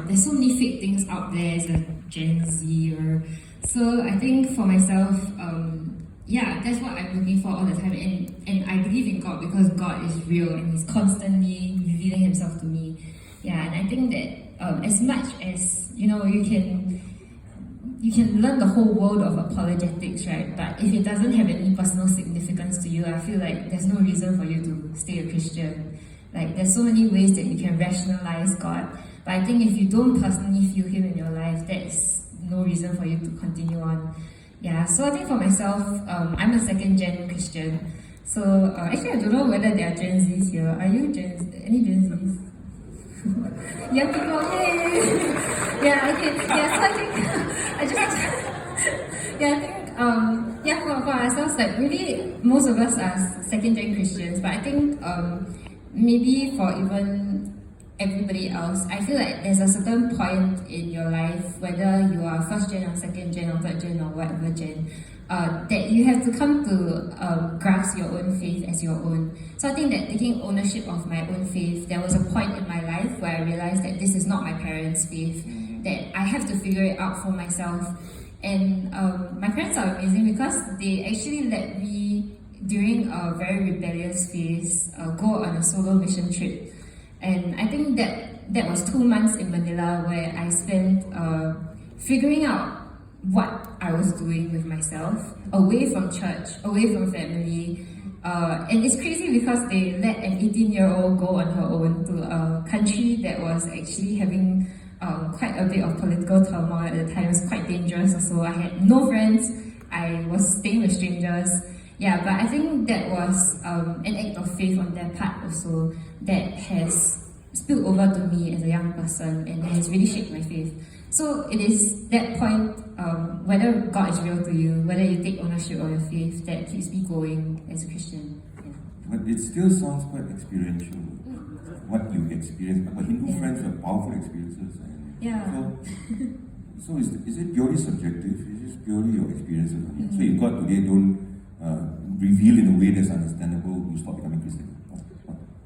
there's so many fake things out there, it's like Gen Z so I think for myself, that's what I'm looking for all the time, and I believe in God because God is real and He's constantly revealing Himself to me. Yeah, and I think that as much as you can learn the whole world of apologetics, right? But if it doesn't have any personal significance to you, I feel like there's no reason for you to stay a Christian. Like, there's so many ways that you can rationalize God, but I think if you don't personally feel Him in your life, that's no reason for you to continue on. Yeah, so I think for myself, I'm a second-gen Christian. So actually, I don't know whether there are Gen Zs here. Are you any Gen Zs? Young people, yay! Yeah, okay. Yeah, so I think for ourselves, like maybe most of us are second-gen Christians, but I think maybe for even everybody else, I feel like there's a certain point in your life, whether you are first gen or second gen or third gen or whatever gen, that you have to come to grasp your own faith as your own. So I think that taking ownership of my own faith, there was a point in my life where I realized that this is not my parents' faith, that I have to figure it out for myself. And my parents are amazing because they actually let me, during a very rebellious phase, go on a solo mission trip. And I think that was 2 months in Manila where I spent figuring out what I was doing with myself, away from church, away from family. And it's crazy because they let an 18-year-old go on her own to a country that was actually having quite a bit of political turmoil at the time. It was quite dangerous also. I had no friends. I was staying with strangers. Yeah, but I think that was an act of faith on their part also that has spilled over to me as a young person and has really shaped my faith. So it is that point, whether God is real to you, whether you take ownership of your faith, that keeps me going as a Christian. Yeah. But it still sounds quite experiential, what you experience. But Hindu friends have powerful experiences. So is it purely subjective? Is it purely your experiences? So if God today don't reveal in a way that's understandable, you stop becoming Christian.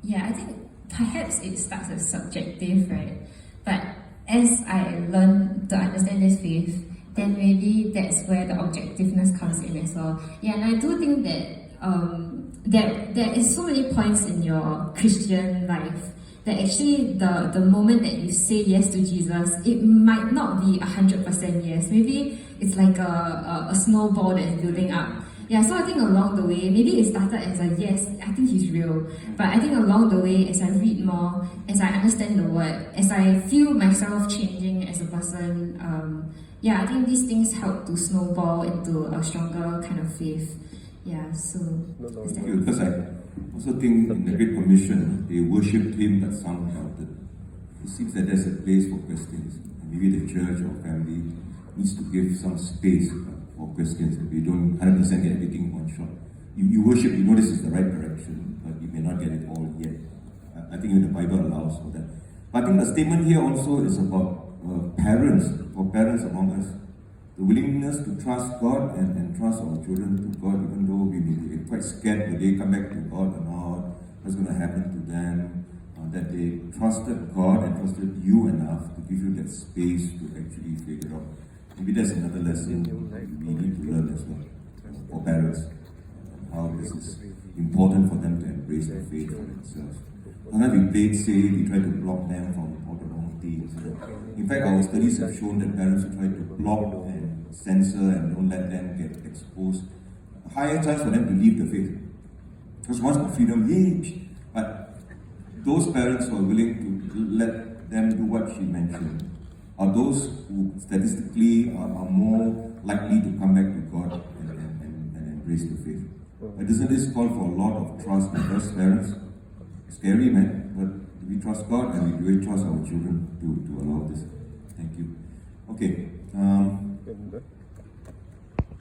Yeah, I think perhaps it starts as subjective, right? But as I learn to understand this faith, then maybe that's where the objectiveness comes in as well. Yeah, and I do think that there is so many points in your Christian life that actually the moment that you say yes to Jesus, it might not be 100% yes. Maybe it's like a snowball that's building up. Yeah, so I think along the way, maybe it started as a yes, I think He's real. But I think along the way, as I read more, as I understand the word, as I feel myself changing as a person, I think these things help to snowball into a stronger kind of faith. Yeah, so... Because I also think in the Great Commission, they worshipped Him but some doubted. It seems that there's a place for questions. Maybe the church or family needs to give some space for questions. We don't 100% get everything in one shot. You worship, you know this is the right direction, but you may not get it all yet. I think the Bible allows for that. But I think the statement here also is about parents, for parents among us. The willingness to trust God and trust our children to God, even though we may be quite scared that they come back to God or not, what's going to happen to them, that they trusted God and trusted you enough to give you that space to actually figure out. Maybe that's another lesson we need to learn as well for parents, how this is important for them to embrace the faith for themselves. Sometimes we play it safe, we try to block them from all the wrong things. In fact, our studies have shown that parents who try to block and censor and don't let them get exposed, a higher chance for them to leave the faith. Because once for freedom, yay! But those parents who are willing to let them do what she mentioned are those who statistically are more likely to come back to God and embrace the faith. But doesn't this call for a lot of trust in us parents? Scary, man, but we trust God and we really trust our children to allow this. Thank you. Okay.